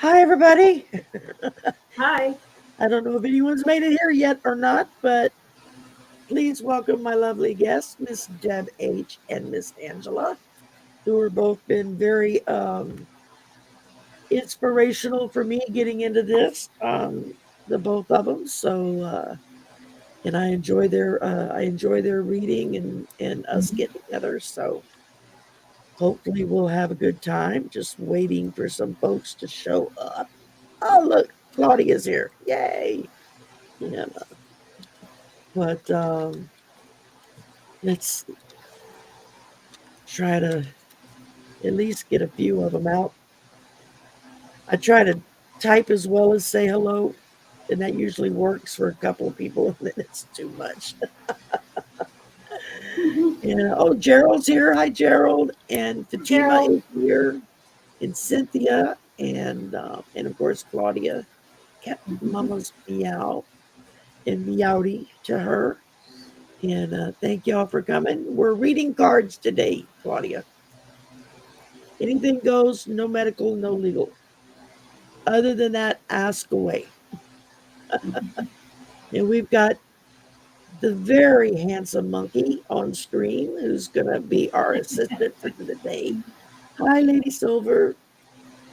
Hi, everybody. Hi. I don't know if anyone's made it here yet or not, but please welcome my lovely guests, Miss Deb H. and Miss Angela, who have both been very inspirational for me getting into this. The both of them. And I enjoy their reading and us getting together. So hopefully we'll have a good time. Just waiting for some folks to show up. Oh, look, Claudia's here! Yay! Yeah, but let's try to at least get a few of them out. I try to type as well as say hello, and that usually works for a couple of people, and then it's too much. And oh, Gerald's here. Hi, Gerald, and Fatima Gerald. is here, and Cynthia, and of course Claudia kept Mama's meow and meowdy to her. And thank y'all for coming. We're reading cards today, Claudia. Anything goes, no medical, no legal. Other than that, ask away. And we've got the very handsome monkey on screen who's going to be our assistant for the day. Hi, Lady Silver.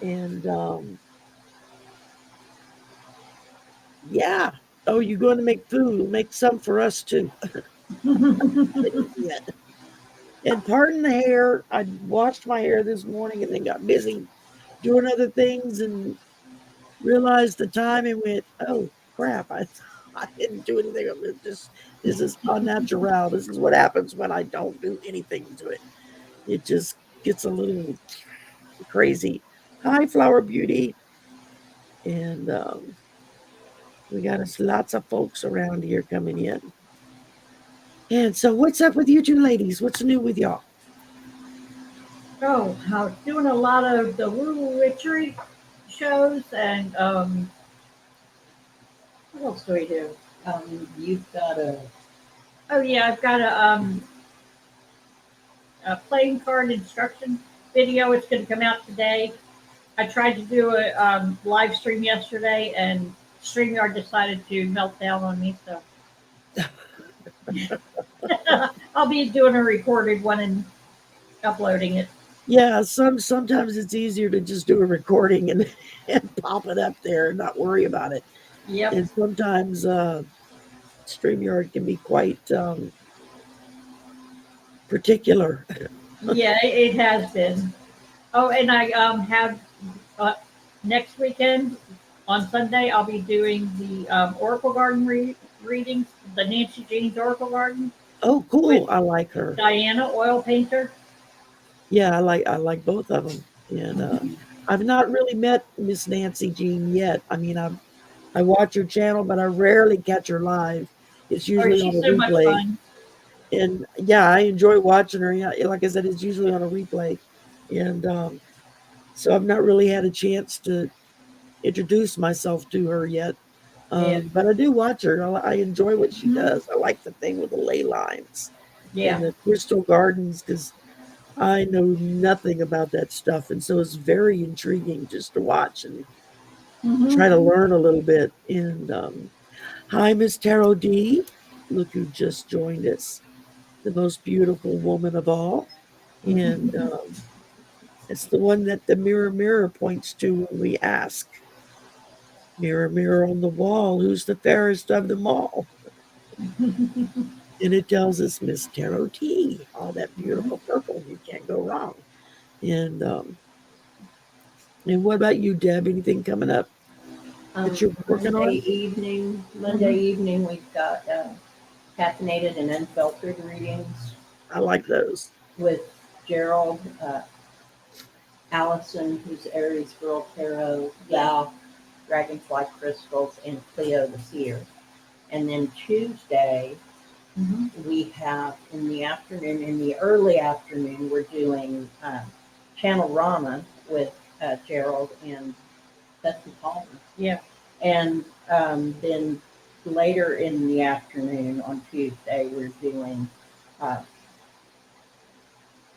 And yeah. Oh, you're going to make food. Make some for us too. Yeah. And pardon the hair. I washed my hair this morning and then got busy doing other things and realized the time and went, oh crap, I didn't do anything. This is unnatural. This is what happens when I don't do anything to it. It just gets a little crazy. Hi, Flower Beauty. And we got us lots of folks around here coming in. And so what's up with you two ladies? What's new with y'all? Oh, I was doing a lot of the Woo Witchery shows, and what else do we do? You've got a Oh yeah, I've got a playing card instruction video. It's going to come out today. I tried to do a live stream yesterday, and StreamYard decided to melt down on me, so I'll be doing a recorded one and uploading it. Yeah, sometimes it's easier to just do a recording and, and pop it up there and not worry about it. Yep. And sometimes StreamYard can be quite particular. Yeah, it has been. Oh, and I have uh, next weekend on Sunday, I'll be doing the Oracle Garden readings, the Nancy Jane's Oracle Garden Oh, with cool. I like her. Diana, oil painter. Yeah, I like both of them. And I've not really met Miss Nancy Jean yet. I mean, I watch her channel, but I rarely catch her live. It's Oh, usually on she's a so much replay. fun. And yeah, I enjoy watching her. Yeah, like I said, it's usually on a replay. And so I've not really had a chance to introduce myself to her yet. Yeah, But I do watch her. I enjoy what she hmm does. I like the thing with the ley lines yeah, and the crystal gardens because I know nothing about that stuff. And so it's very intriguing just to watch and hmm try to learn a little bit. And hi, Miss Tarot D. Look who just joined us, the most beautiful woman of all. And it's the one that the mirror points to when we ask. Mirror, mirror on the wall, who's the fairest of them all? And it tells us Miss Tarot T, all that beautiful purple. You can't go wrong. And and what about you, Deb? Anything coming up that you're working Monday on? evening. Monday hmm evening, we've got caffeinated and unfiltered readings I like those. with Gerald, Allison, who's Aries Girl Tarot, Val, Dragonfly Crystals, and Cleo the Seer. And then Tuesday, hmm we have in the afternoon, in the early afternoon, we're doing Channel Rama with Gerald and Betsy Palmer. yeah. And then later in the afternoon on Tuesday, we're doing, uh,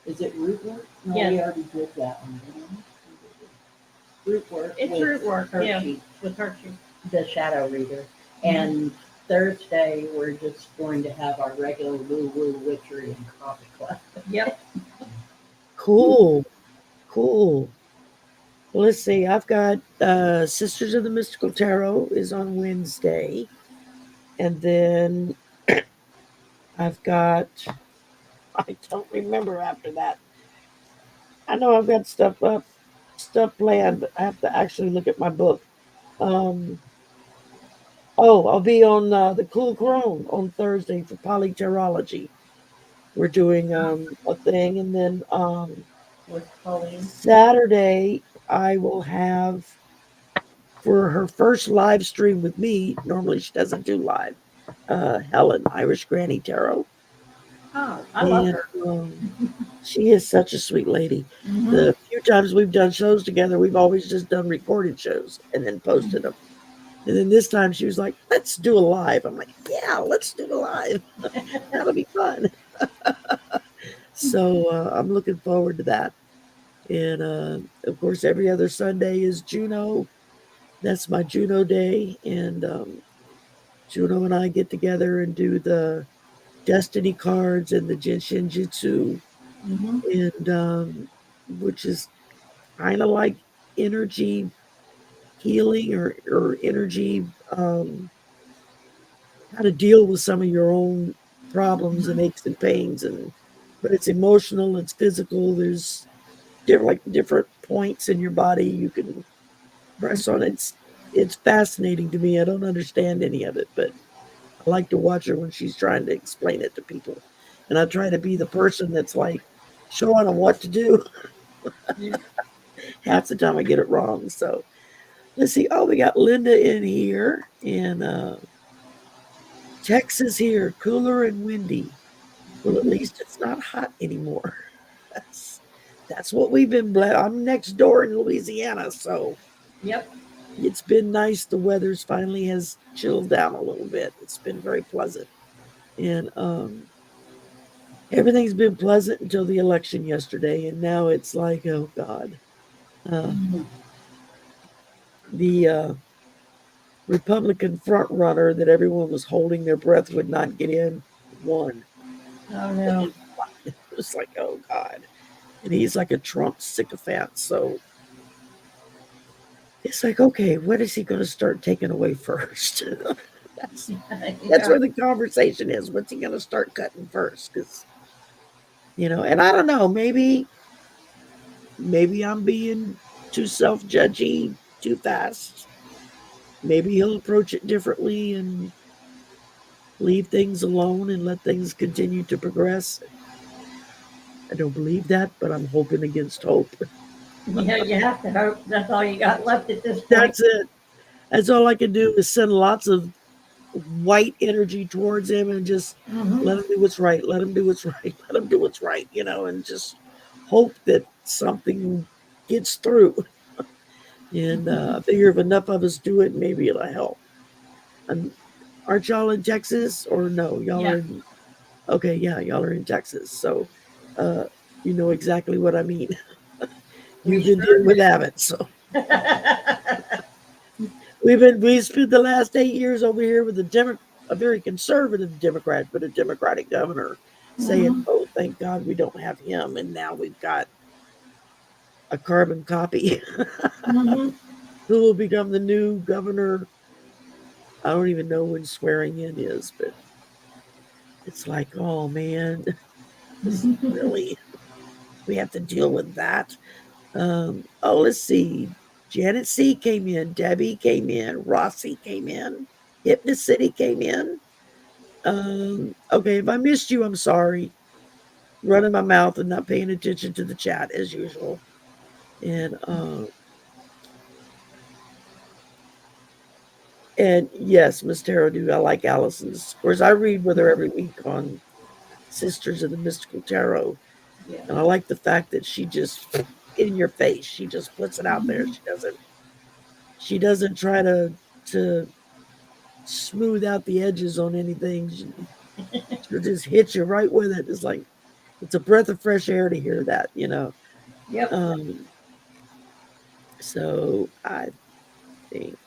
is it root work? No, Yes. we already did that one, didn't we? Group work It's with root work, yeah, Hershey, with Hershey. the shadow reader. And Thursday, we're just going to have our regular woo woo witchery and coffee club. Yep. Cool. Cool. Well, let's see. I've got Sisters of the Mystical Tarot is on Wednesday. And then I've got, I don't remember after that. I know I've got stuff planned, but I have to actually look at my book. Um, oh, I'll be on the Cool Crone on Thursday for polyterology. We're doing a thing, and then With Colleen. Saturday I will have for her first live stream with me. Normally she doesn't do live. Helen, Irish Granny Tarot, Oh, I love and her. she is such a sweet lady. Hmm. The few times we've done shows together, we've always just done recorded shows and then posted them. And then this time she was like, "Let's do a live." I'm like, "Yeah, let's do a live. That'll be fun." So I'm looking forward to that. And of course, every other Sunday is Juno. That's my Juno day, and Juno and I get together and do the destiny cards and the Genshin Jutsu, Hmm. and which is kind of like energy healing or energy how to deal with some of your own problems and aches and pains, and but it's emotional, it's physical. There's different points in your body you can press on. It's fascinating to me. I don't understand any of it, but I like to watch her when she's trying to explain it to people. And I try to be the person that's like showing them what to do. Yeah. Half the time I get it wrong. So let's see. Oh, we got Linda in here, and Texas here, cooler and windy. Well, at least it's not hot anymore. That's that's what we've been blessed. I'm next door in Louisiana, so Yep. it's been nice. The weather's finally has chilled down a little bit. It's been very pleasant, and everything's been pleasant until the election yesterday, and now it's like, oh God, uh, the Republican front runner that everyone was holding their breath would not get in won. Oh no. It was like, oh God, and he's like a Trump sycophant, so it's like, okay, what is he going to start taking away first? that's that's Yeah. where the conversation is. What's he going to start cutting first? Because and I don't know. Maybe I'm being too self judgy too fast. Maybe he'll approach it differently and leave things alone and let things continue to progress. I don't believe that, but I'm hoping against hope. Yeah, you have to hope. That's all you got left at this point. That's it. That's all I can do is send lots of white energy towards him and just Hmm. let him do what's right. Let him do what's right. Let him do what's right, and just hope that something gets through. And I figure if enough of us do it, maybe it'll help. And aren't y'all in Texas or no? Y'all are Yeah. in, okay, yeah, y'all are in Texas. So uh, you know exactly what I mean. We You've been sure dealing with do. Abbott. So we spent the last 8 years over here with a very conservative Democrat, but a Democratic governor saying, Hmm. "Oh, thank God we don't have him," and now we've got a carbon copy Hmm. who will become the new governor. I don't even know when swearing in is, but it's like, oh man, this really we have to deal with that. Oh, let's see. Janet C came in, Debbie came in, Rossi came in, Hypnocity came in. Okay, if I missed you, I'm sorry. Running my mouth and not paying attention to the chat as usual. And yes, Miss Tarot do. I like Allison's. Of course, I read with her every week on Sisters of the Mystical Tarot. Yeah. And I like the fact that she just in your face. She just puts it out there. Hmm. She doesn't try to smooth out the edges on anything. She'll just hit you right with it. It's like it's a breath of fresh air to hear that. Yep. Um, So I think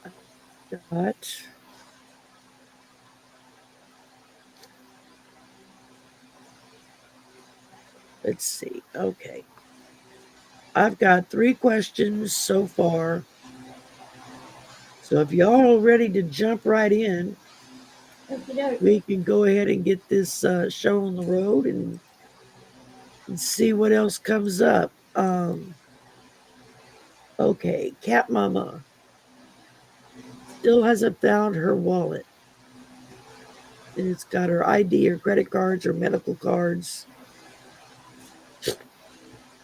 I got, let's see. Okay. I've got 3 questions so far. So if y'all are ready to jump right in, Okey-doke. we can go ahead and get this show on the road and see what else comes up. Okay, Cat Mama still hasn't found her wallet. And it's got her ID, her credit cards, her medical cards.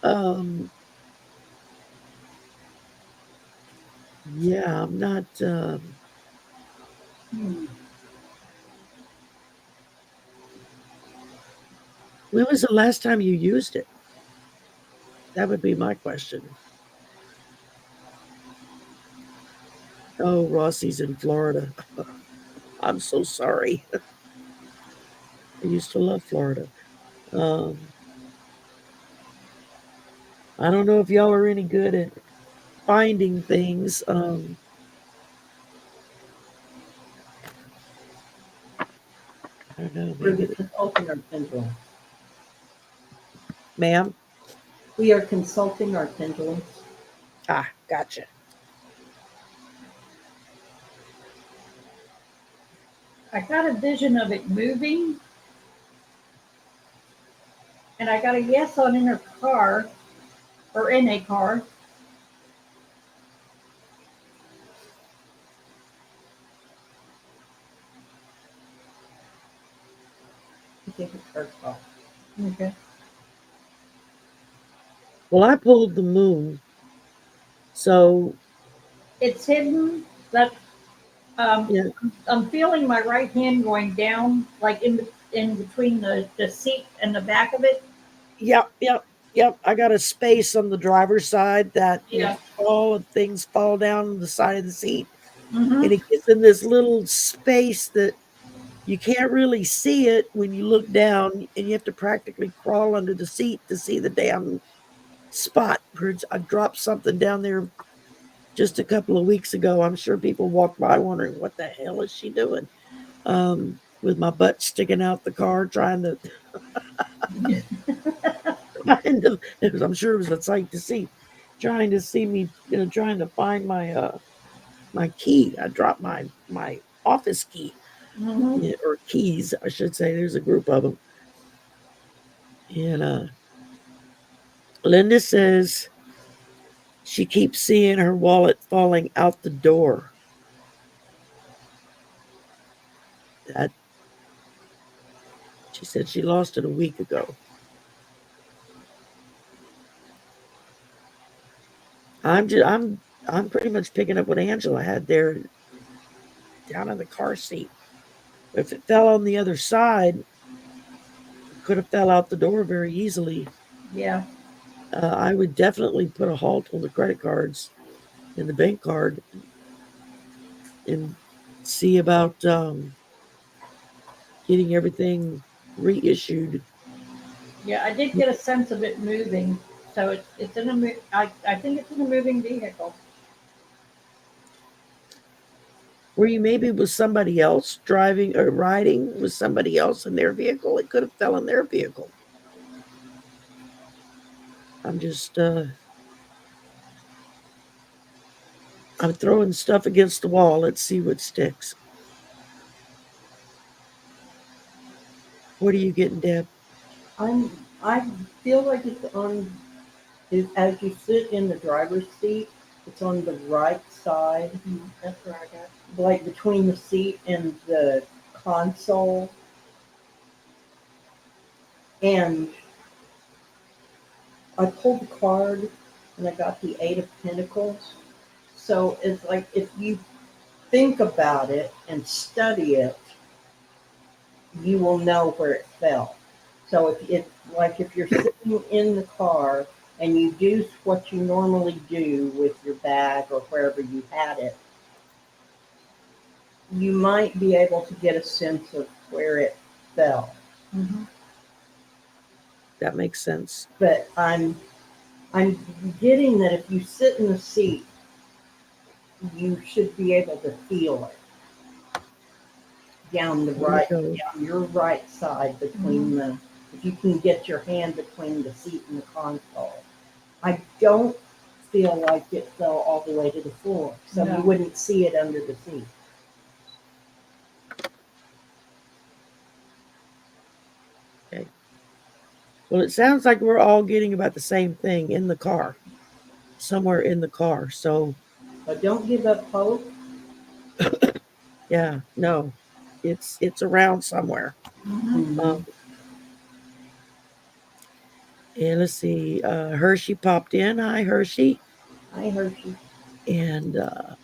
Um, yeah, I'm not. Hmm. When was the last time you used it? That would be my question. Oh, Rossi's in Florida. I'm so sorry. I used to love Florida. Um, I don't know if y'all are any good at finding things. I don't know, We're maybe, consulting our pendulum. ma'am. We are consulting our pendulums. Ah, gotcha. I got a vision of it moving, and I got a yes on in her car, or in a car. I think it's her fault. Okay. Well, I pulled the moon, so It's hidden, but um, yeah, I'm feeling my right hand going down, like in between the seat and the back of it. yep, yep, yep. I got a space on the driver's side that will Yeah. fall if things fall down the side of the seat, Mm-hmm. and it gets in this little space that you can't really see it when you look down, and you have to practically crawl under the seat to see the damn spot. I dropped something down there just a couple of weeks ago. I'm sure people walked by wondering what the hell is she doing, with my butt sticking out the car, trying to, trying to. I'm sure it was a sight to see, trying to see me, trying to find my key. I dropped my office key, Mm-hmm. yeah, or keys, I should say. There's a group of them, and Linda says she keeps seeing her wallet falling out the door. That she said she lost it a week ago. I'm pretty much picking up what Angela had there down in the car seat. If it fell on the other side, it could have fell out the door very easily. Yeah. I would definitely put a halt on the credit cards and the bank card and see about getting everything reissued. Yeah. I did get a sense of it moving, so it's in a I think it's in a moving vehicle. Where you maybe with somebody else driving or riding with somebody else in their vehicle, it could have fell in their vehicle. I'm just I'm throwing stuff against the wall. Let's see what sticks. What are you getting, Deb? I feel like it's on. As you sit in the driver's seat, it's on the right side, Mm-hmm. That's where I got. like between the seat and the console. And I pulled the card, and I got the Eight of Pentacles. So it's like if you think about it and study it, you will know where it fell. So if you're sitting in the car and you do what you normally do with your bag or wherever you had it, you might be able to get a sense of where it fell. Mm-hmm. That makes sense. But I'm getting that if you sit in the seat, you should be able to feel it down the Here we right, go. down your right side between the, if you can get your hand between the seat and the console. I don't feel like it fell all the way to the floor, so No. you wouldn't see it under the seat. Okay. Well, it sounds like we're all getting about the same thing in the car, somewhere in the car. So, But don't give up hope. yeah, no, it's around somewhere. Um, Mhm. and let's see, Hershey popped in. Hi, Hershey. I heard you. And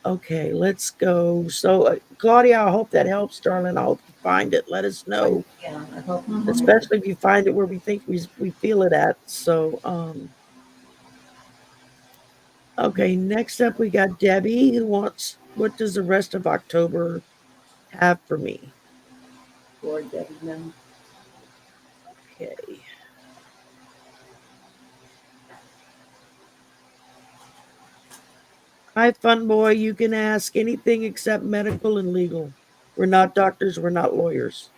okay, let's go. So, Claudia, I hope that helps, darling. I hope you find it. Let us know, Yeah, I hope you Mhm. find it. especially if you find it where we think we feel it at. So, okay, next up we got Debbie who wants, what does the rest of October have for me? Lord, Debbie, no. Okay. Hi, fun boy. You can ask anything except medical and legal. We're not doctors, we're not lawyers.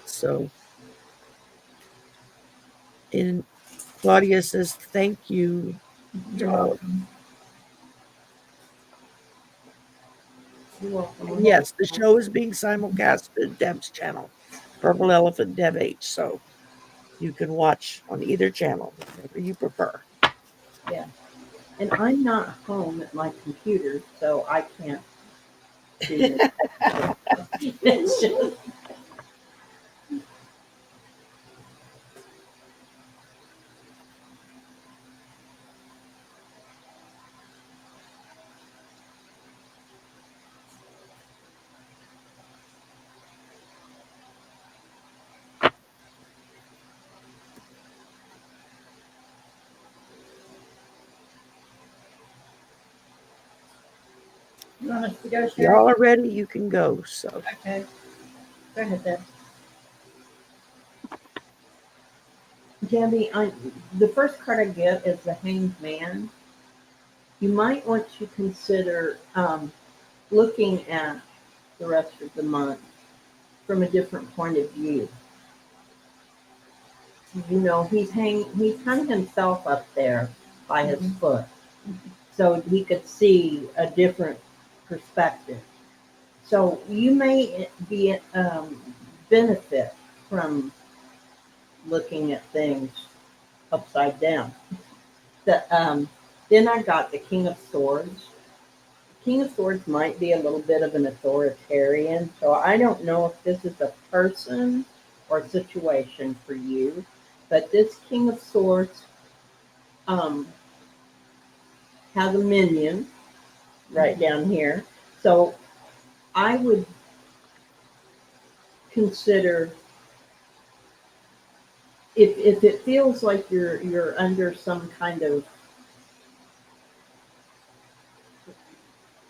So, and Claudia says, thank you to You're all of welcome. You're welcome. I you. And hope yes, the show is being simulcast at Deb's channel, Purple Elephant Deb H. So you can watch on either channel, whatever you prefer. yeah. And I'm not home at my computer, so I can't do this. It's just, You want us to go, If Sherry? y'all are ready, you can go. So, Okay. Go ahead, Deb. Debbie, the first card I get is the Hanged Man. You might want to consider looking at the rest of the month from a different point of view. You know, he's hung himself up there by his Mhm. foot, so he could see a different perspective. So you may be benefit from looking at things upside down. Then I got the King of Swords. King of Swords might be a little bit of an authoritarian, so I don't know if this is a person or situation for you. But this King of Swords um, has a minion right down here. So I would consider if it feels like you're under some kind of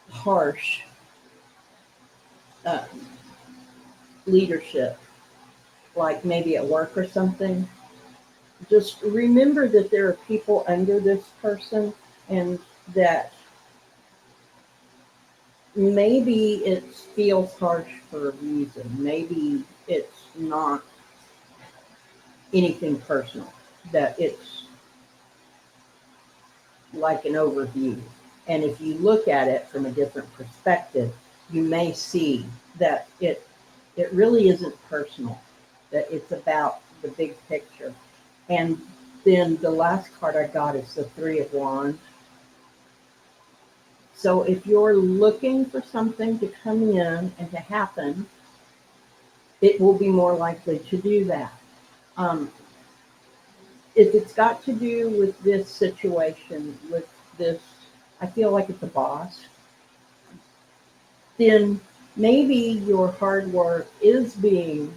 harsh uh, leadership, like maybe at work or something, just remember that there are people under this person and that maybe it feels harsh for a reason. Maybe it's not anything personal, that it's like an overview. And if you look at it from a different perspective, you may see that it really isn't personal, that it's about the big picture. And then the last card I got is the Three of Wands. So if you're looking for something to come in and to happen, it will be more likely to do that. Um, if it's got to do with this situation, with this, I feel like it's a boss, then maybe your hard work is being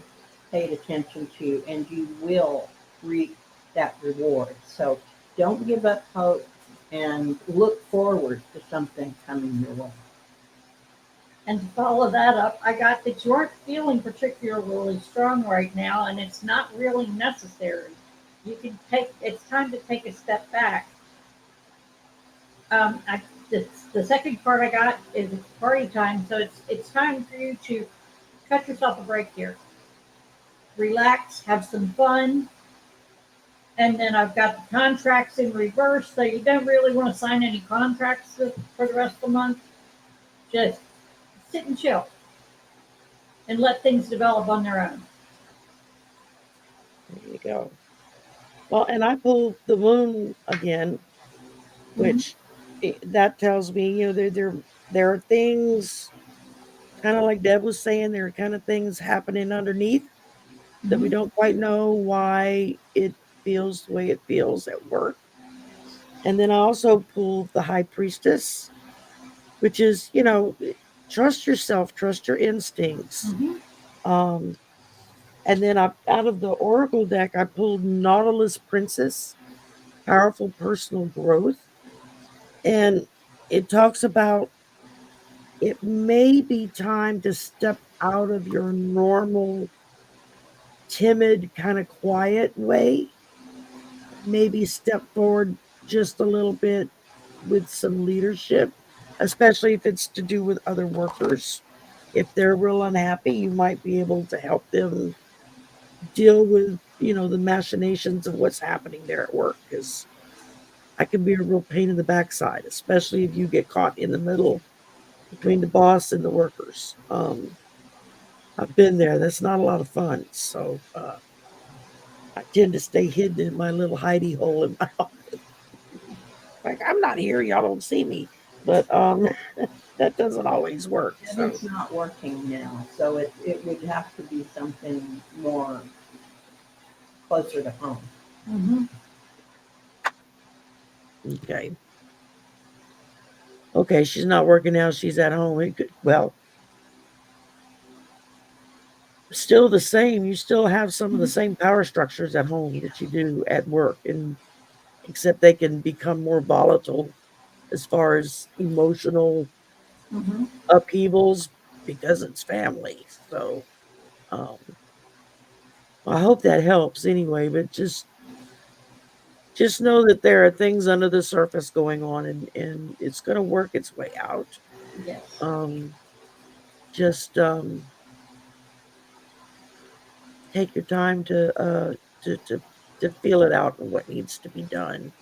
paid attention to and you will reap that reward. So don't give up hope and look forward to something coming your way. And to follow that up, I got that you aren't feeling particularly strong right now, and it's not really necessary. you can take. It's time to take a step back. I, the second card I got is it's party time, so it's time for you to cut yourself a break here. Relax, have some fun, and then I've got the contracts in reverse, so you don't really want to sign any contracts for the rest of the month. Just sit and chill and let things develop on their own. There you go. Well, and I pulled the moon again, Mm-hmm. which that tells me, there are things kind of like Deb was saying, there are kind of things happening underneath that we Mm-hmm. don't quite know why it feels the way it feels at work. And then I also pulled the high priestess, which is, trust yourself, trust your instincts. Mm-hmm. Um, and then out of the oracle deck, I pulled Nautilus Princess, powerful personal growth. And it talks about it may be time to step out of your normal, timid, kind of quiet way, and maybe step forward just a little bit with some leadership, especially if it's to do with other workers. If they're real unhappy, you might be able to help them deal with, the machinations of what's happening there at work. Because I can be a real pain in the backside, especially if you get caught in the middle between the boss and the workers. I've been there. That's not a lot of fun. So I tend to stay hidden in my little hidey hole in my office. Like, I'm not here. Y'all don't see me. But that doesn't always work. And So it's not working now, so it would have to be something more closer to home. Mm-hmm. okay, okay, she's not working now. She's at home. Well, still the same. You still have some of the same power structures at home that you do at work, and except they can become more volatile as far as emotional Mm-hmm. upheavals because it's family. So um, I hope that helps anyway. But just know that there are things under the surface going on, and it's going to work its way out. Yes. Um, just take your time to feel it out and what needs to be done.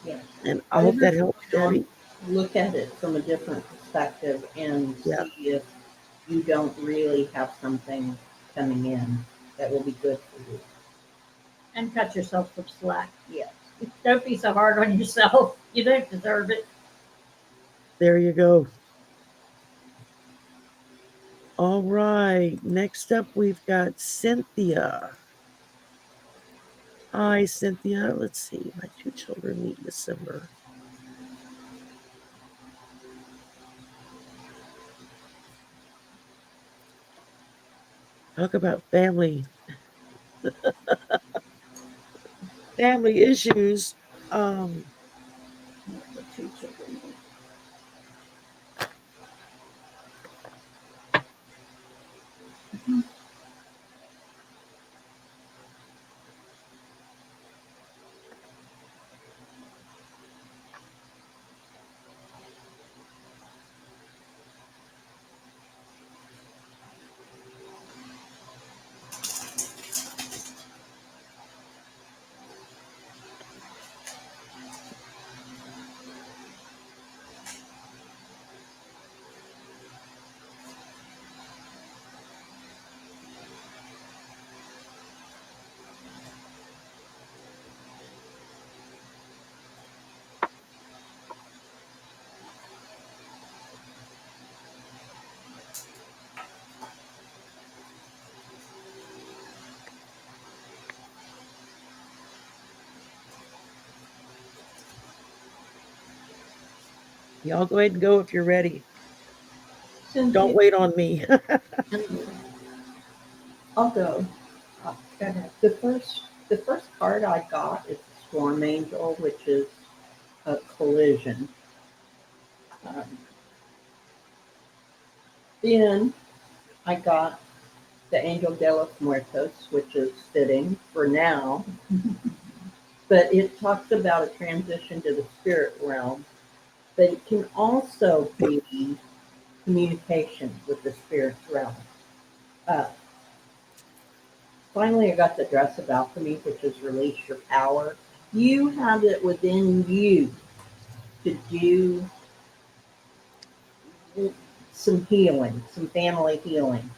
Yes. And I hope Focus that helps, on, Debbie. look at it from a different perspective and Yeah, see if you don't really have something coming in that will be good for you. And cut yourself some slack. Yes. Don't be so hard on yourself. You don't deserve it. there you go. All right. Next up, we've got Cynthia. Hi, Cynthia. Let's see. My two children meet in December. Talk about family issues. Um, The two children. y'all go ahead and go if you're ready. Don't Cynthia, wait on me. I'll go. Uh, Go ahead. the first card I got is the Storm Angel, which is a collision. Um, then I got the Angel de los Muertos, which is fitting for now. but it talks about a transition to the spirit realm, but it can also be communication with the spirit realm. Uh, Finally, I got the dress of alchemy, which is release your power. You have it within you to do some healing, some family healing.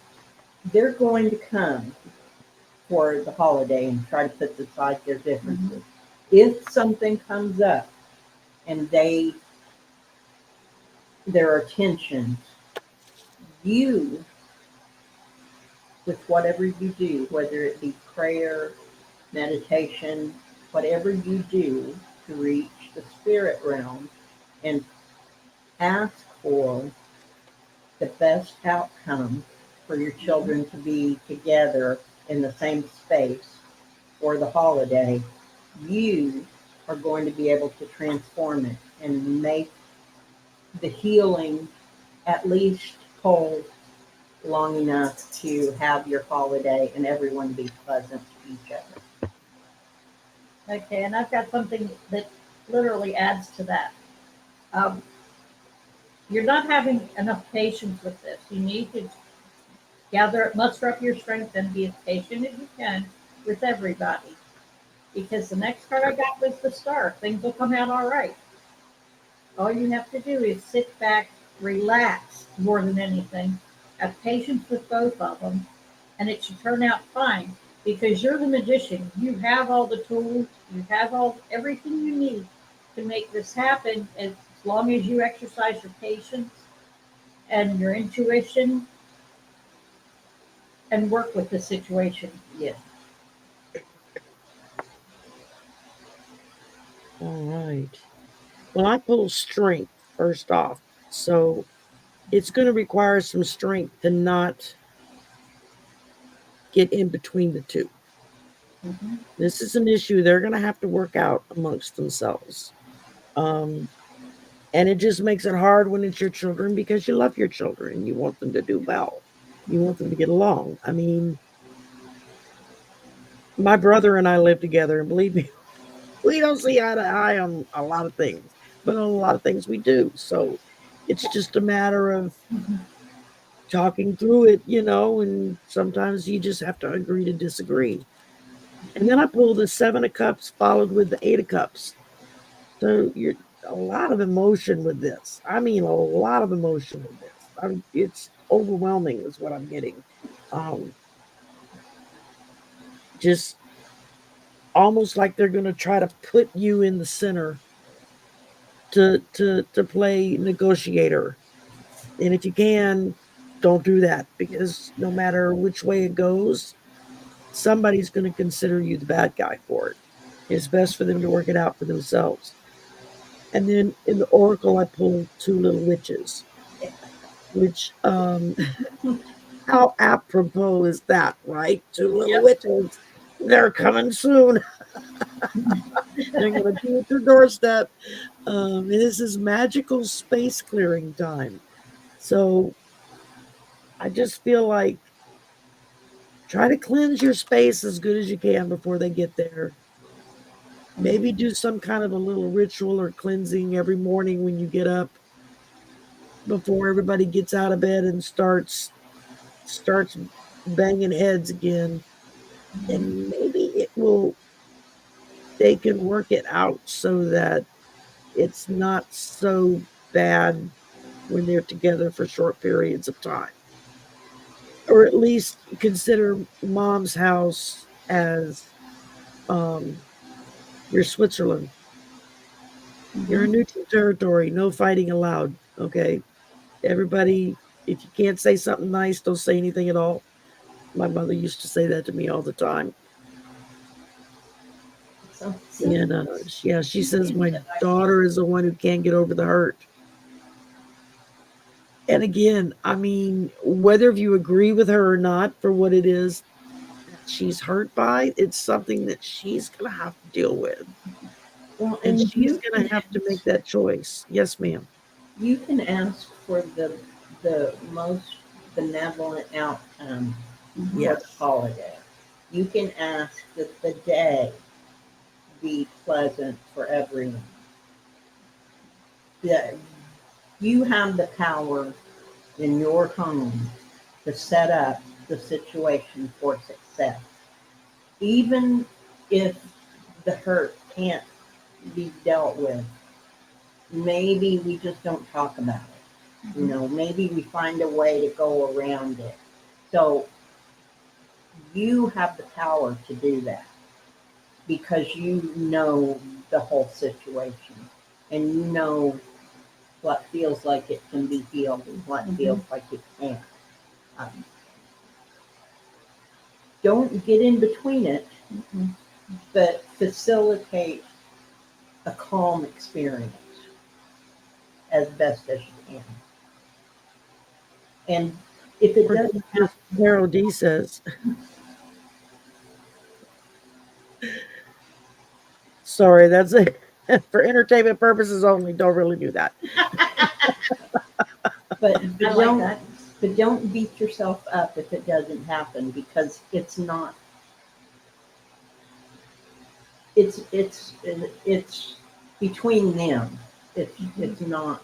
They're going to come for the holiday and try to put aside their differences. If something comes up and there are tensions, you, with whatever you do, whether it be prayer, meditation, whatever you do to reach the spirit realm and ask for the best outcome for your children to be together in the same space for the holiday, you are going to be able to transform it and make the healing at least hold long enough to have your holiday and everyone be pleasant to each other. Okay, and I've got something that literally adds to that. Um, you're not having enough patience with this. You need to muster up your strength and be as patient as you can with everybody. Because the next card I got was the star. Things will come out all right. All you have to do is sit back, relax more than anything, have patience with both of them, and it should turn out fine because you're the magician. You have all the tools, you have all everything you need to make this happen as long as you exercise your patience and your intuition and work with the situation. Yes. All right. Well, I pull strength first off. So it's going to require some strength to not get in between the two. Mm-hmm. This is an issue they're going to have to work out amongst themselves. Um, and it just makes it hard when it's your children because you love your children and you want them to do well. You want them to get along. I mean, my brother and I live together, and believe me, we don't see eye to eye on a lot of things, but on a lot of things we do. So it's just a matter of talking through it, and sometimes you just have to agree to disagree. And then I pull the 7 of Cups followed with the 8 of Cups. So you're a lot of emotion with this. I mean, a lot of emotion with this. It's overwhelming, is what I'm getting. Um, just almost like they're going to try to put you in the center to play negotiator. And if you can, don't do that because no matter which way it goes, somebody's going to consider you the bad guy for it. It's best for them to work it out for themselves. And then in the oracle, I pulled 2 little witches, which how apropos is that, right? 2 little witches, they're coming soon. They're going to be at your doorstep. And this is magical space clearing time. So I just feel like try to cleanse your space as good as you can before they get there. Maybe do some kind of a little ritual or cleansing every morning when you get up before everybody gets out of bed and starts banging heads again. And maybe it will they can work it out so that it's not so bad when they're together for short periods of time. Or at least consider mom's house as um, your Switzerland. You're in Mm-hmm. neutral territory, no fighting allowed. Okay. Everybody, if you can't say something nice, don't say anything at all. My mother used to say that to me all the time. So And yeah, she says my daughter is the one who can't get over the hurt. And again, I mean, whether you agree with her or not for what it is that she's hurt by, it's something that she's going to have to deal with. well, And and she's going to have to make that choice. Yes, ma'am. you can ask for the most benevolent outcome for the Yes. holiday. You can ask that the day be pleasant for everyone. Yeah, you have the power in your home to set up the situation for success. Even if the hurt can't be dealt with, maybe we just don't talk about it. You know, maybe we find a way to go around it. So you have the power to do that because you know the whole situation and you know what feels like it can be healed and what feels like it can't. Um, don't get in between it, but facilitate a calm experience as best as you can. And if it Or doesn't just have, Carol D says, sorry, that's it. For entertainment purposes only. Don't really do that. but I but like don't that. but don't beat yourself up if it doesn't happen because it's between them. It's not.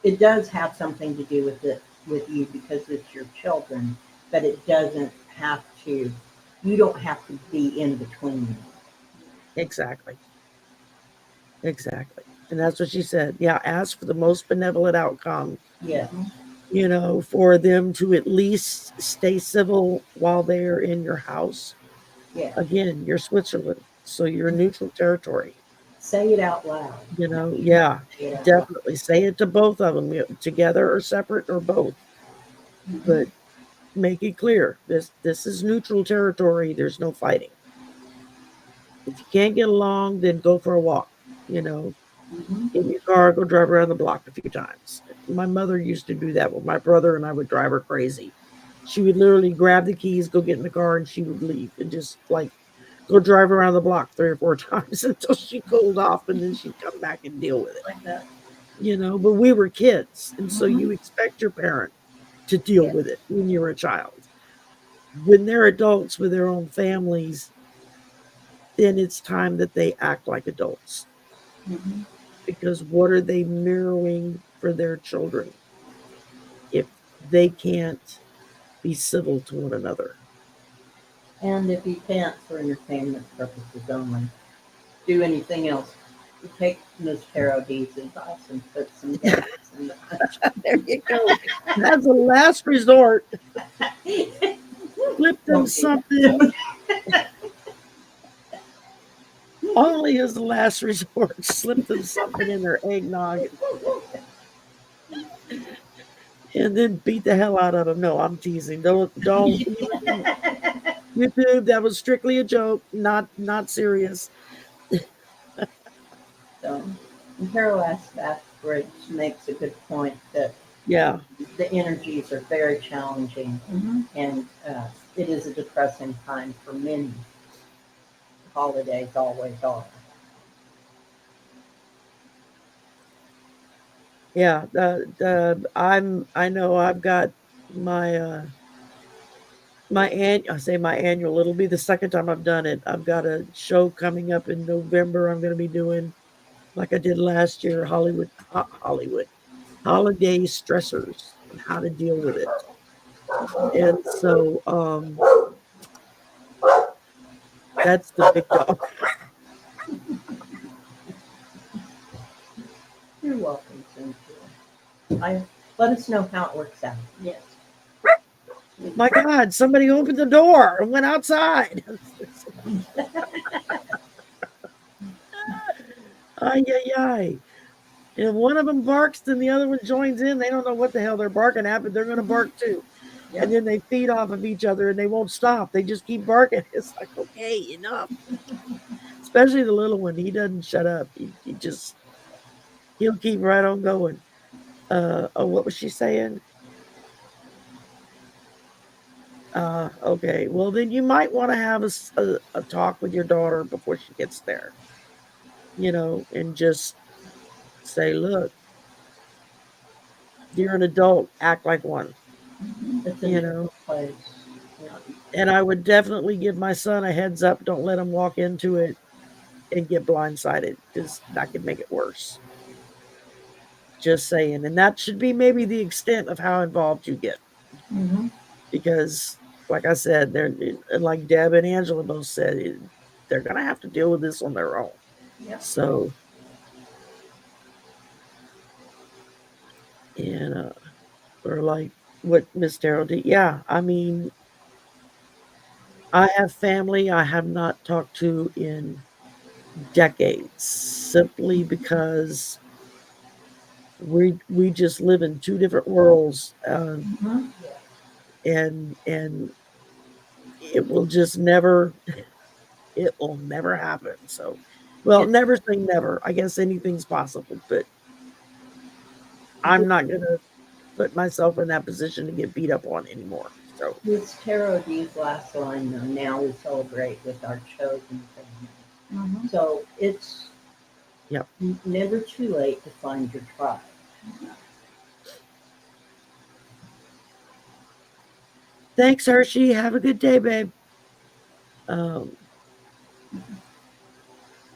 It does have something to do with it with you because it's your children, but it doesn't have to. You don't have to be in between them. Exactly. Exactly. And that's what she said. Yeah, ask for the most benevolent outcome, Yeah, for them to at least stay civil while they're in your house. yeah. Again, you're Switzerland, so you're neutral territory. Say it out loud. Yeah, Say it out loud. definitely say it to both of them, together or separate or both. But make it clear this is neutral territory. There's no fighting. If you can't get along, then go for a walk. You know, Mhm. get in your car, go drive around the block a few times. My mother used to do that with my brother, and I would drive her crazy. She would literally grab the keys, go get in the car, and she would leave and just like go drive around the block 3 or 4 times until she cooled off, and then she'd come back and deal with it. Like that. But we were kids, and so Mhm. you expect your parent to deal Yeah. with it when you're a child. When they're adults with their own families, then it's time that they act like adults Mhm. because what are they mirroring for their children if they can't be civil to one another? And if you can't, for entertainment purposes only, do anything else. You take Miss Carol D's advice and put some gas in the There you go. That's a last resort. Flip them Don't do something that. only as a last resort. Slip them something in their eggnog and then beat the hell out of them. No, I'm teasing. Don't even YouTube. That was strictly a joke, not serious. So, and Carol Ashbridge makes a good point that Yeah, the energies are very challenging and it is a depressing time for many. Holidays always are. yeah. I know I've got my I say my annual. It'll be the second time I've done it. I've got a show coming up in November. I'm going to be doing like I did last year, Hollywood holiday stressors and how to deal with it. And so that's the big dog. You're welcome, Cynthia. Let us know how it works out. Yes. My God, somebody opened the door and went outside. Ay, ay, ay. And if one of them barks, then the other one joins in. They don't know what the hell they're barking at, but they're going to bark too. And Yep. then they feed off of each other and they won't stop. They just keep barking. It's like, okay, enough. Especially the little one. He doesn't shut up. He'll keep right on going. Oh, what was she saying? Okay. Well, then you might want to have a talk with your daughter before she gets there, and just say, look, you're an adult, act like one, It's a you neutral know. place. Yeah. And I would definitely give my son a heads up. Don't let him walk into it and get blindsided because that could make it worse. Just saying. And that should be maybe the extent of how involved you get. Mm-hmm. Because, like I said, they're like Deb and Angela both said, they're going to have to deal with this on their own. Yep. So, and, or like what Miss Darrell did. Yeah, I mean, I have family I have not talked to in decades simply because we just live in two different worlds, Mm-hmm. and it will just never it will never happen. So, well, It, never say never. I guess anything's possible, but I'm not gonna put myself in that position to get beat up on anymore. So, It's Tarot D's last line though. Now we celebrate with our chosen family. mm-hmm. So it's yep. never too late to find your tribe. Thanks, Hershey. Have a good day, babe. Um,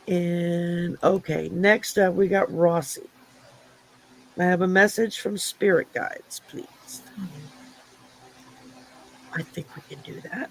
and okay, next up we got Rossi. I have a message from spirit guides, please. I think we can do that.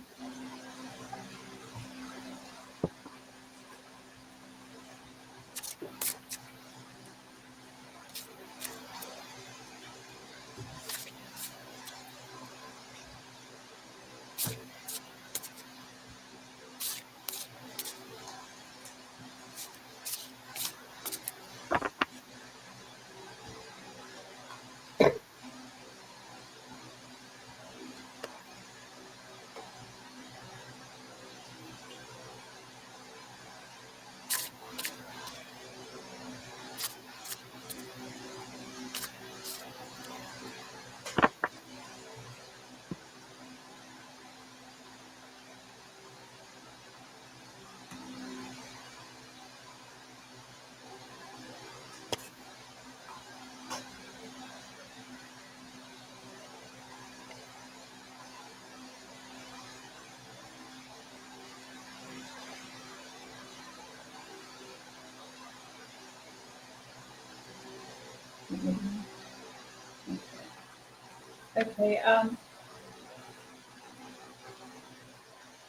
Okay.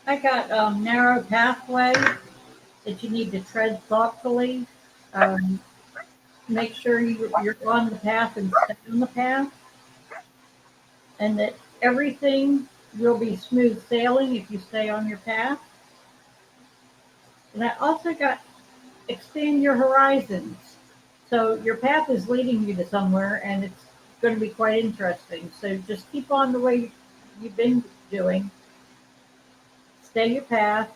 I got narrow pathway that you need to tread thoughtfully. Um, Make sure you're on the path and stay on the path, and that everything will be smooth sailing if you stay on your path. And I also got expand your horizons. So your path is leading you to somewhere, and it's going to be quite interesting. So just keep on the way you've been doing. Stay your path,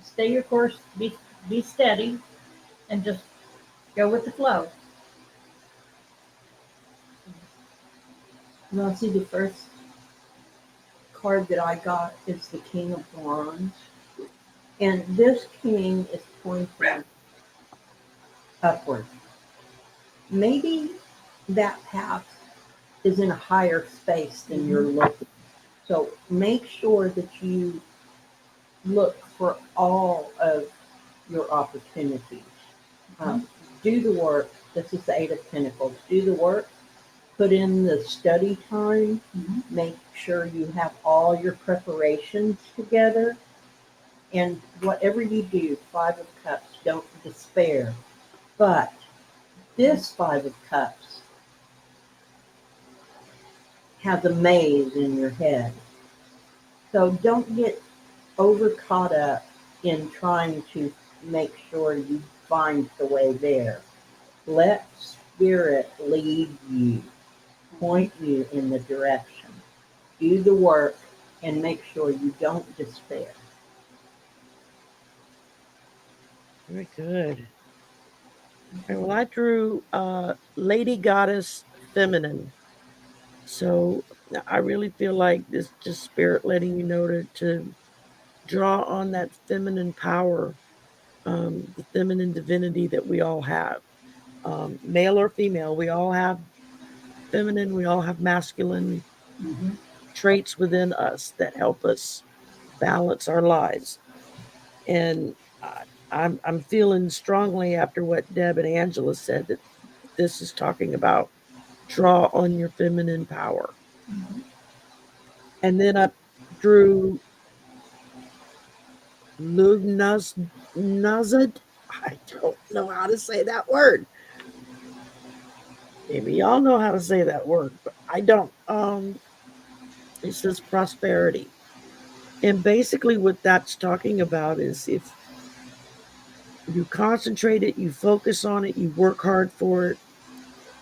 stay your course, be steady, and just go with the flow. Now, see, the first card that I got is the King of Wands. And this king is pointing upward. Maybe that path is in a higher space than you're looking. So make sure that you look for all of your opportunities. Do the work. This is the Eight of Pentacles. Do the work. Put in the study time. Mm-hmm. Make sure you have all your preparations together. And whatever you do, Five of Cups, don't despair. But this Five of Cups has a maze in your head. So don't get over caught up in trying to make sure you find the way there. Let Spirit lead you, point you in the direction. Do the work and make sure you don't despair. Very good. Okay, well, I drew Lady Goddess Feminine. So I really feel like this just spirit letting you know to draw on that feminine power, the feminine divinity that we all have, male or female. We all have feminine, we all have masculine Mm-hmm. traits within us that help us balance our lives. And I'm feeling strongly after what Deb and Angela said that this is talking about draw on your feminine power. Mhm. And then I drew Lugnazad. I don't know how to say that word. Maybe y'all know how to say that word, but I don't. It says prosperity. And basically what that's talking about is if you concentrate it, you focus on it, you work hard for it,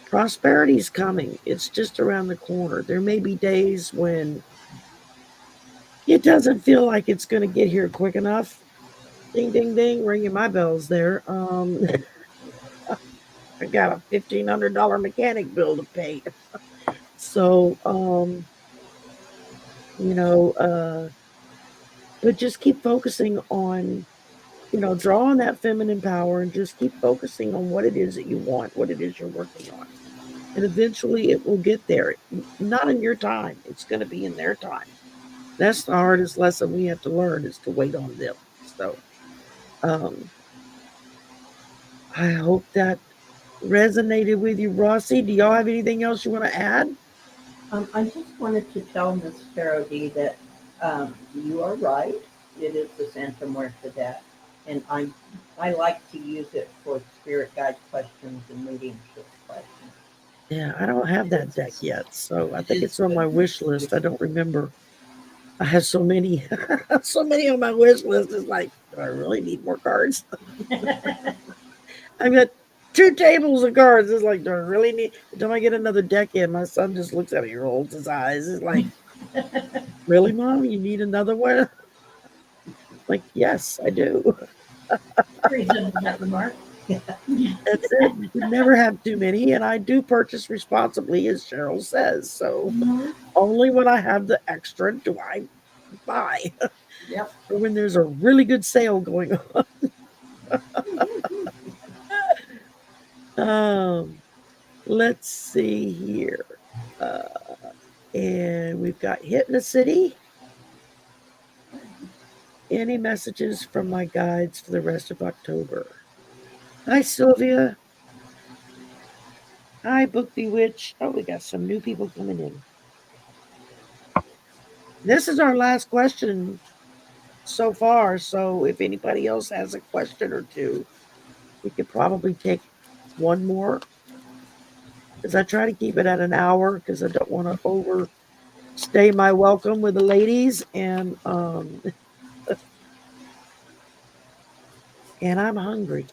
prosperity is coming. It's just around the corner. There may be days when it doesn't feel like it's going to get here quick enough. Ding, ding, ding, ringing my bells there. I got a $1,500 mechanic bill to pay. So, you know, but just keep focusing on, drawing that feminine power and just keep focusing on what it is that you want, what it is you're working on. And eventually it will get there. Not in your time, it's going to be in their time. That's the hardest lesson we have to learn is to wait on them. So, um, I hope that resonated with you, Rossi. Do y'all have anything else you want to add? I just wanted to tell Miss Parody that you are right. It is the Santa Muerta deck, and I like to use it for spirit guide questions and mediumship questions. Yeah, I don't have that deck yet, so I It think is it's on good. my wish list. I don't remember. I have so many, so many on my wish list. It's like, do I really need more cards? I've got 2 tables of cards. It's like, do I really need? Do I get another deck in? My son just looks at me, rolls his eyes. It's like, really, mom? You need another one? Like, yes, I do. Reasonable that remark. That's it. You can never have too many, and I do purchase responsibly, as Cheryl says. So Mhm. only when I have the extra do I buy, Yep. or when there's a really good sale going on. Um, let's see here. Uh, and we've got Hit in the City. Any messages from my guides for the rest of October? Hi, Sylvia. Hi, Book Bewitched. Oh, we got some new people coming in. This is our last question so far. So if anybody else has a question or two, we could probably take one more because I try to keep it at an hour because I don't want to overstay my welcome with the ladies and I'm hungry.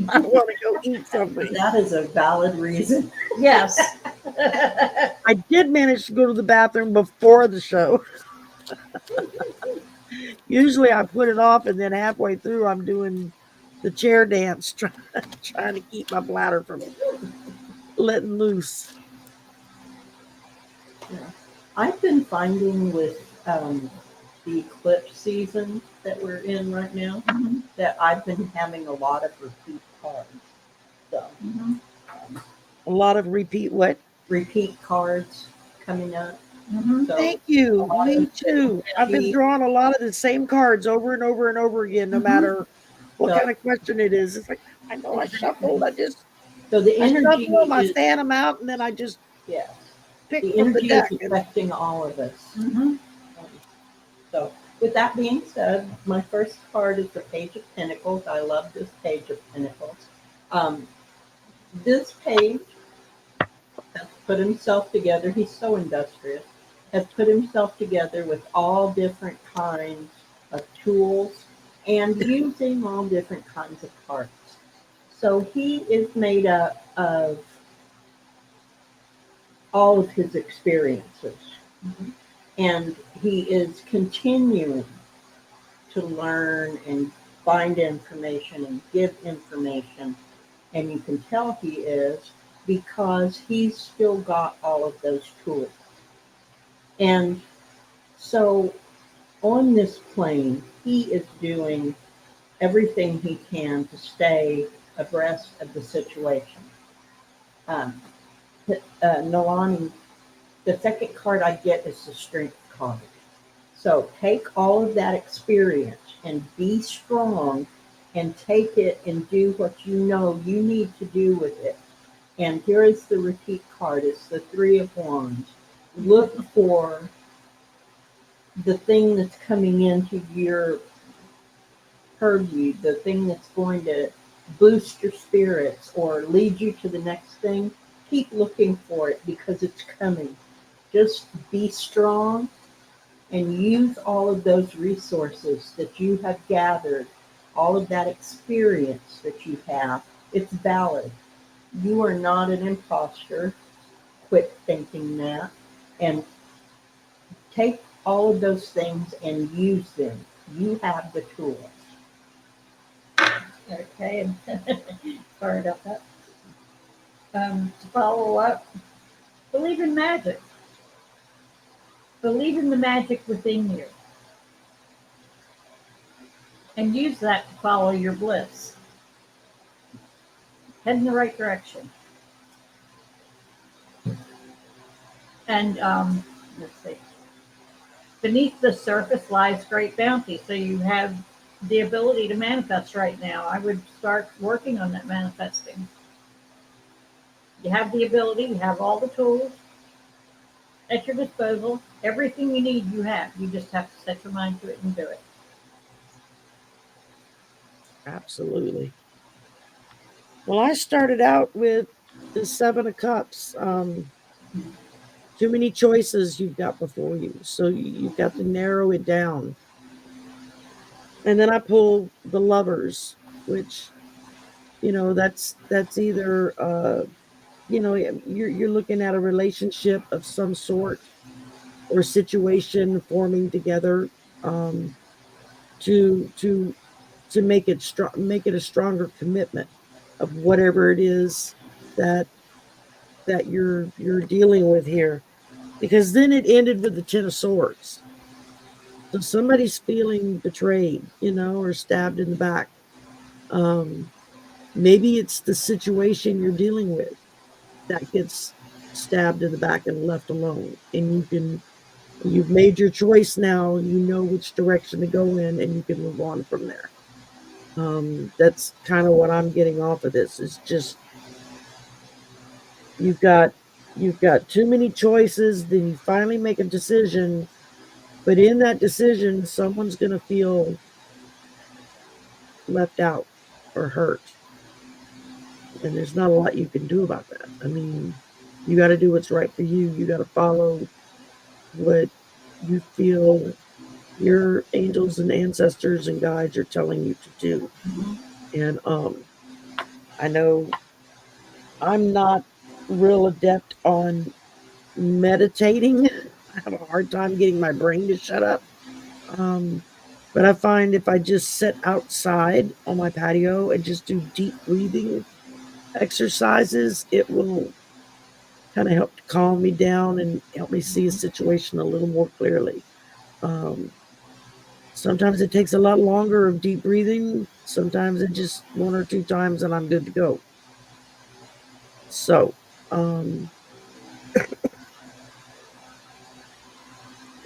I want to go eat something. That is a valid reason. Yes. I did manage to go to the bathroom before the show. Usually I put it off and then halfway through I'm doing the chair dance, trying to keep my bladder from letting loose. Yeah. I've been finding with the eclipse season that we're in right now Mhm. that I've been having a lot of repeat cards. So, Mhm. A lot of repeat what? repeat cards coming up. Mhm. So, Thank a you. lot of Me too. I've been energy. drawing a lot of the same cards over and over and over again, no Mhm. matter what So, kind of question it is. It's like I know I shuffled. so the I energy shuffle them, I is, fan them out, and then I just yes, pick the from the energy is deck. And affecting all of us. Mhm. Um, So, with that being said, my first card is the Page of Pentacles. I love this Page of Pentacles. Um, this page has put himself together. He's so industrious. Has put himself together with all different kinds of tools and using all different kinds of cards. So he is made up of all of his experiences, and he is continuing to learn and find information and give information. And you can tell he is because he's still got all of those tools. And so on this plane, he is doing everything he can to stay abreast of the situation. Um, Nalani, the second card I get is the strength card. So take all of that experience and be strong and take it and do what you know you need to do with it. And here is the repeat card. It's the Three of Wands. Look for the thing that's coming into your purview, the thing that's going to boost your spirits or lead you to the next thing. Keep looking for it because it's coming. Just be strong and use all of those resources that you have gathered, all of that experience that you have. It's valid. You are not an imposter. Quit thinking that. And take all of those things and use them. You have the tools. Okay, and sorry about that. To follow up, believe in magic. Believe in the magic within you and use that to follow your bliss. Head in the right direction. And let's see. Beneath the surface lies great bounty. So you have the ability to manifest right now. I would start working on that manifesting. You have the ability, you have all the tools at your disposal. Everything you need, you have. You just have to set your mind to it and do it. Absolutely. Well, I started out with the Seven of Cups. Too many choices you've got before you, so you've got to narrow it down. And then I pull the Lovers, which that's either you're looking at a relationship of some sort or situation forming together, um, to make it strong, make it a stronger commitment of whatever it is that you're dealing with here. Because then it ended with the Ten of Swords. So somebody's feeling betrayed, or stabbed in the back. Um, Maybe it's the situation you're dealing with that gets stabbed in the back and left alone. And you've made your choice now, you know which direction to go in, and you can move on from there. That's kind of what I'm getting off of this. Is just you've got you've got too many choices, then you finally make a decision, but in that decision, someone's gonna feel left out or hurt. And there's not a lot you can do about that. I mean, you got to do what's right for you. You got to follow what you feel your angels and ancestors and guides are telling you to do. And I know I'm not real adept on meditating. I have a hard time getting my brain to shut up. Um, but I find if I just sit outside on my patio and just do deep breathing exercises, it will kind of help to calm me down and help me see a situation a little more clearly. Um, Sometimes it takes a lot longer of deep breathing. Sometimes it just one or two times and I'm good to go. So um,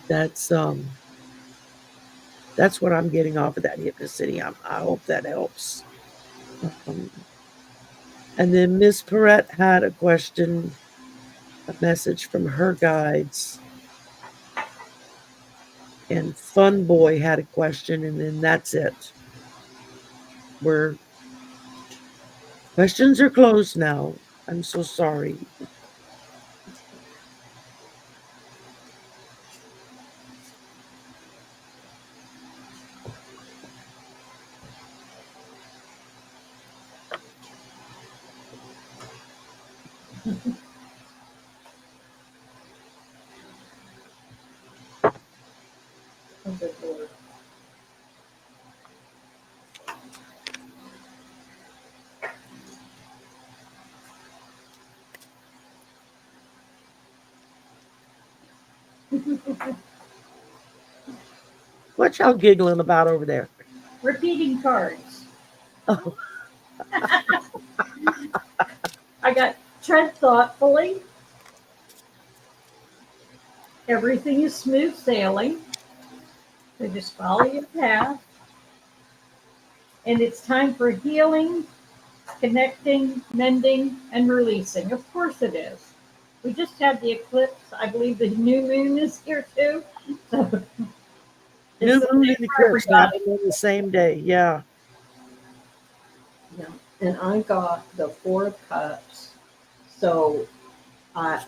that's um, that's what I'm getting off of that hypnocity. I hope that helps. Um, and then Miss Perrette had a question, a message from her guides, and Fun Boy had a question, and then that's it. We're Questions are closed now. I'm so sorry. Oh, good Lord. What y'all giggling about over there? Repeating cards. Oh, I got tread thoughtfully. Everything is smooth sailing. So just follow your path And it's time for healing, connecting, mending, and releasing. Of course it is. We just had the eclipse. I believe the new moon is here too. So it's New the moon same and for eclipse everybody. happened on the same day. Yeah. Yeah. And I got the Four of Cups. So I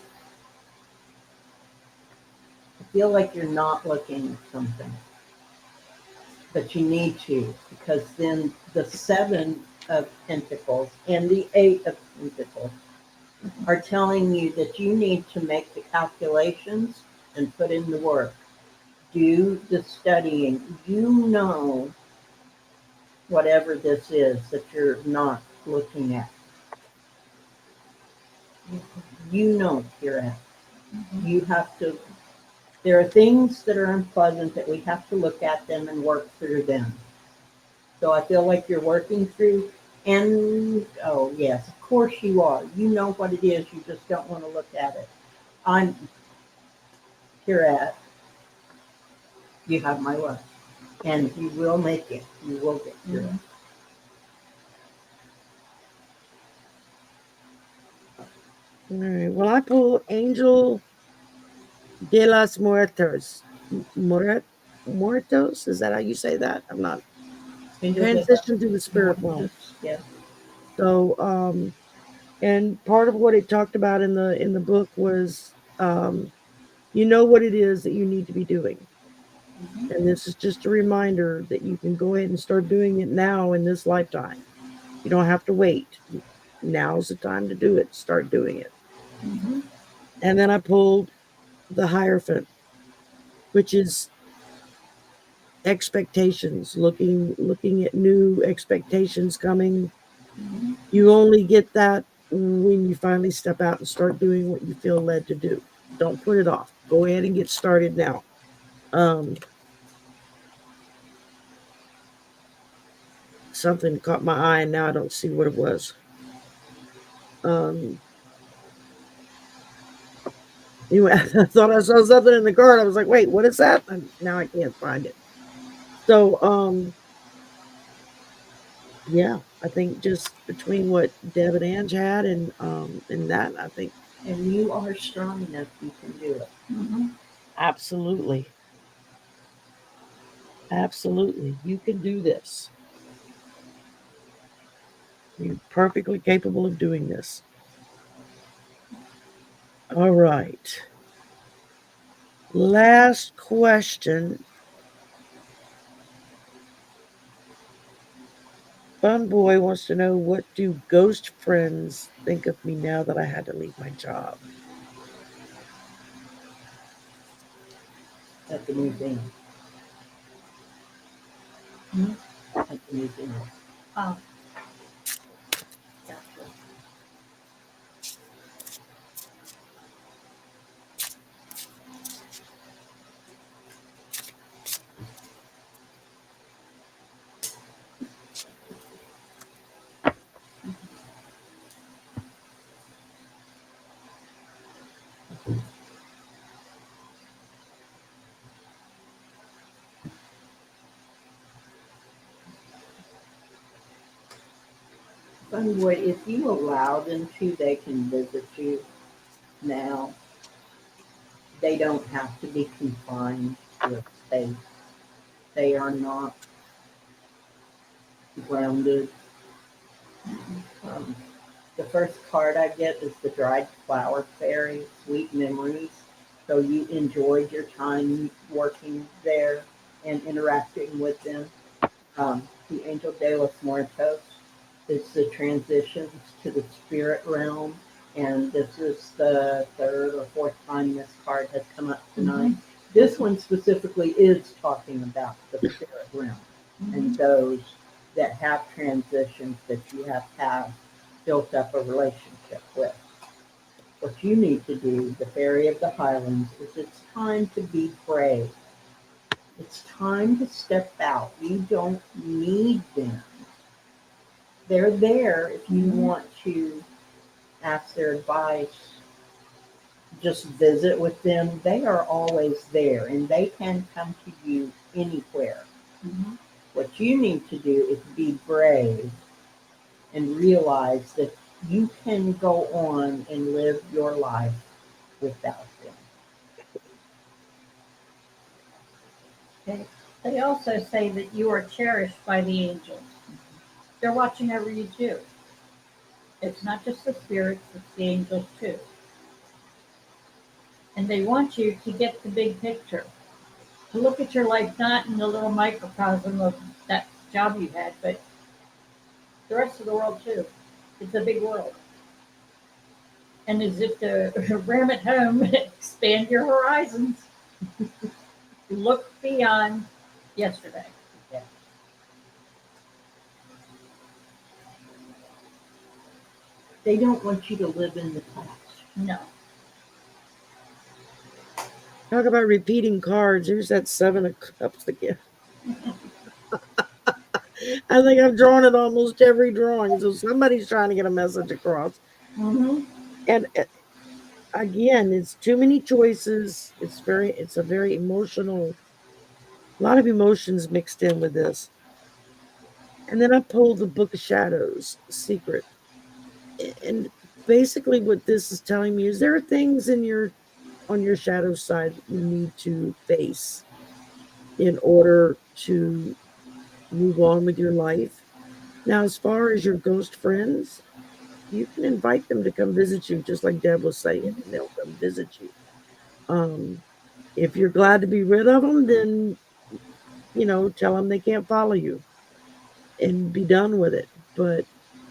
feel like you're not looking at something, but you need to, because then the Seven of Pentacles and the Eight of Pentacles are telling you that you need to make the calculations and put in the work. Do the studying. You know whatever this is that you're not looking at. You know you're at. You have to, there are things that are unpleasant that we have to look at them and work through them. So I feel like you're working through, and oh yes, of course you are. You know what it is, you just don't want to look at it. I'm here at, you have my love. And you will make it. You will get through it. All right. Well, I pull Angel de los Muertos. Muertos? Is that how you say that? I'm not. Transition to the spirit realm. Yes. So, and part of what it talked about in the book was, you know what it is that you need to be doing, and this is just a reminder that you can go ahead and start doing it now in this lifetime. You don't have to wait. Now's the time to do it. Start doing it. Mm-hmm. And then I pulled the Hierophant, which is expectations, looking at new expectations coming. Mm-hmm. You only get that when you finally step out and start doing what you feel led to do. Don't put it off. Go ahead and get started now. Um, Something caught my eye and now I don't see what it was. Um, anyway, I thought I saw something in the card. I was like, wait, what is that? And now I can't find it. So, yeah, I think just between what Deb and Ange had and that, I think And you are strong enough, you can do it. Mm-hmm. absolutely, absolutely, you can do this. You're perfectly capable of doing this. All right. Last question. Fun Boy wants to know, what do ghost friends think of me now that I had to leave my job? At the museum. Mm-hmm. At the museum. Oh, Gotcha. Fun Boy, if you allow them to, they can visit you now. They don't have to be confined to a space. They are not grounded. Um, the first card I get is the dried flower fairy, sweet memories. So you enjoyed your time working there and interacting with them. The Angel de los Muertos is the transitions to the spirit realm. And this is the third or fourth time this card has come up tonight. This one specifically is talking about the spirit realm and those that have transitions that you have built up a relationship with. What you need to do, the Fairy of the Highlands, is it's time to be brave. It's time to step out. You don't need them. They're there if you want to ask their advice, just visit with them. They are always there and they can come to you anywhere Mm-hmm. What you need to do is be brave and realize that you can go on and live your life without them. They also say that you are cherished by the angels. They're watching over you too. It's not just the spirits, it's the angels too. And they want you to get the big picture, to look at your life not in the little microcosm of that job you had, but the rest of the world too. It's a big world. And as if to ram it home, expand your horizons. Look beyond yesterday. Yeah. They don't want you to live in the past. No. Talk about repeating cards. Here's that seven of cups again. I think I've drawn it almost every drawing. So somebody's trying to get a message across. Mm-hmm. And again, it's too many choices. It's a very emotional, a lot of emotions mixed in with this. And then I pulled the Book of Shadows, Secret. And basically what this is telling me is there are things in your on your shadow side that you need to face in order to move on with your life. Now, as far as your ghost friends, you can invite them to come visit you, just like Deb was saying, and they'll come visit you. Um, if you're glad to be rid of them, then tell them they can't follow you and be done with it. But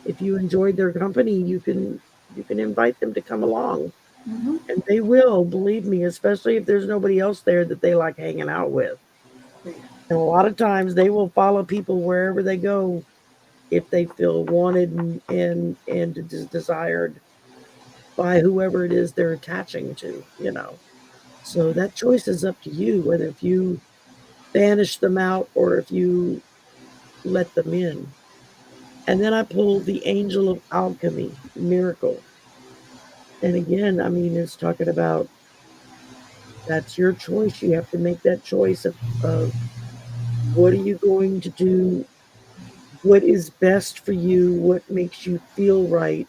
if you enjoyed their company, you can invite them to come along, Mm-hmm. and they will, believe me, especially if there's nobody else there that they like hanging out with. And a lot of times they will follow people wherever they go if they feel wanted and desired by whoever it is they're attaching to. So that choice is up to you, whether if you banish them out or if you let them in. And then I pulled the Angel of Alchemy, Miracle. And again, I mean, it's talking about that's your choice. You have to make that choice of what are you going to do? What is best for you? What makes you feel right?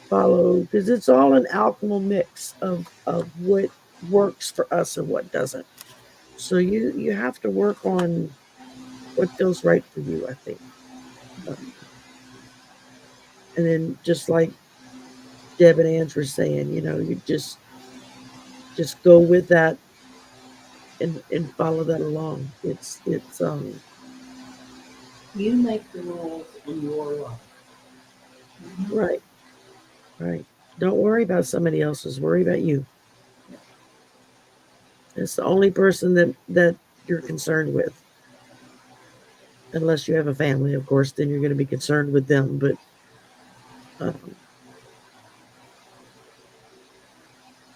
Follow, because it's all an alchemical mix of what works for us and what doesn't. So you have to work on what feels right for you, I think. Um, and then just like Deb and Ange were saying, you just go with that and follow that along. It's You make the rules in your life. right, right. Don't worry about somebody else's. Worry about you. It's the only person that you're concerned with, unless you have a family, of course. Then you're going to be concerned with them. But um,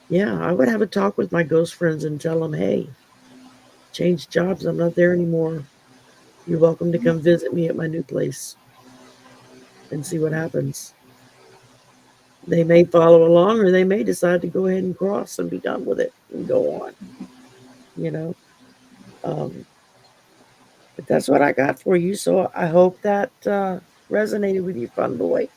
yeah, I would have a talk with my ghost friends and tell them, hey, change jobs. I'm not there anymore. You're welcome to come visit me at my new place and see what happens. They may follow along or they may decide to go ahead and cross and be done with it and go on, you know. Um, but that's what I got for you. So I hope that resonated with you, fun boy.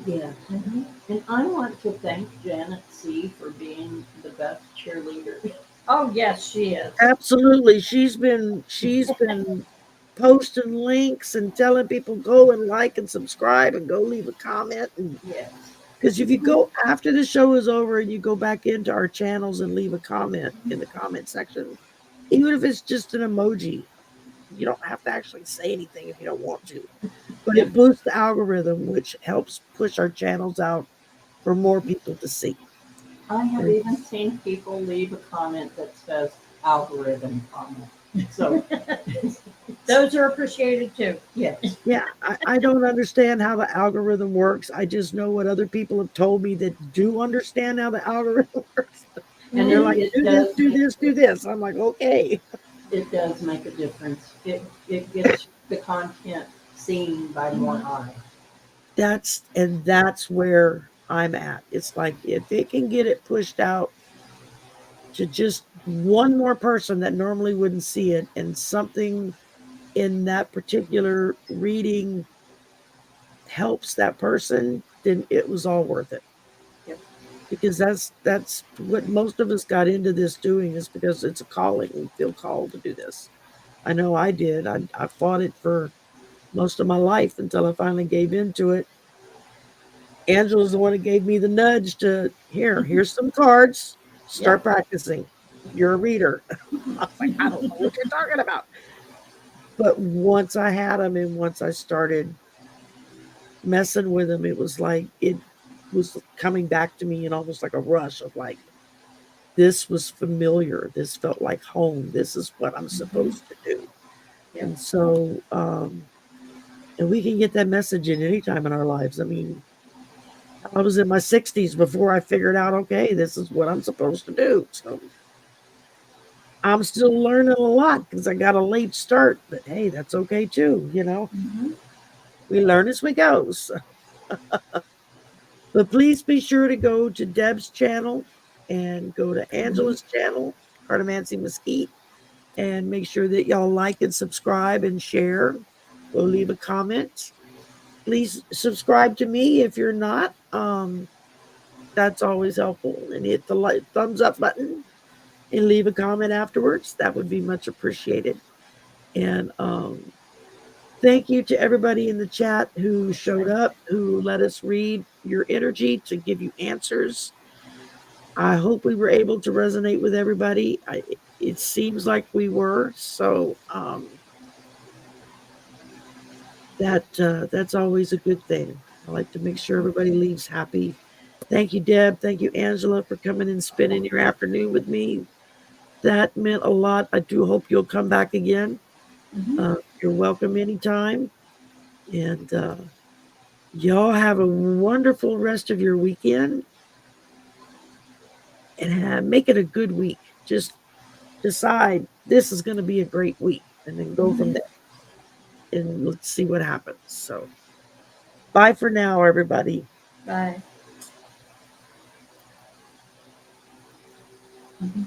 Yeah. Mm-hmm. And I want to thank Janet C. for being the best cheerleader. Oh, yes, she is. Absolutely. She's been posting links and telling people go and like and subscribe and go leave a comment. And Yes. because if you go after the show is over and you go back into our channels and leave a comment in the comment section, even if it's just an emoji, you don't have to actually say anything if you don't want to. But Yep. it boosts the algorithm, which helps push our channels out for more people to see. I have And even seen people leave a comment that says algorithm comment. So, Those are appreciated too. yes. yeah, I don't understand how the algorithm works. I just know what other people have told me that do understand how the algorithm works. And They're it, like, it do this, does do make this, do this. I'm like, okay. it does make a difference. It gets the content seen by more eyes. That's where I'm at. It's like if it can get it pushed out to just one more person that normally wouldn't see it and something in that particular reading helps that person, then it was all worth it. Yep. Because that's what most of us got into this doing, is because it's a calling. We feel called to do this. I know I did. I fought it for most of my life until I finally gave into it. Angela's the one that gave me the nudge to here's some cards, start Yep. practicing. You're a reader. I was like, I don't know what you're talking about. But once I had them and once I started messing with them, it was like it was coming back to me in almost like a rush of like, this was familiar. This felt like home. This is what I'm Mhm. supposed to do. Yep. And so, and we can get that message in any time in our lives. I mean, I was in my 60s before I figured out, okay, this is what I'm supposed to do. So I'm still learning a lot because I got a late start, but hey, that's okay too. Mhm. We learn as we go. So. But please be sure to go to Deb's channel and go to Mhm. Angela's channel, Cartomancy Mesquite, and make sure that y'all like and subscribe and share. Go leave a comment. Please subscribe to me if you're not. That's always helpful. And hit the thumbs up button and leave a comment afterwards. That would be much appreciated. And thank you to everybody in the chat who showed up, who let us read your energy to give you answers. I hope we were able to resonate with everybody. It seems like we were. So that's always a good thing. I like to make sure everybody leaves happy. Thank you, Deb. Thank you, Angela, for coming and spending your afternoon with me. That meant a lot. I do hope you'll come back again. Mhm. You're welcome anytime. And y'all have a wonderful rest of your weekend and make it a good week. Just decide this is going to be a great week and then go from Mhm. there and let's see what happens. So, bye for now, everybody. Bye. Mhm.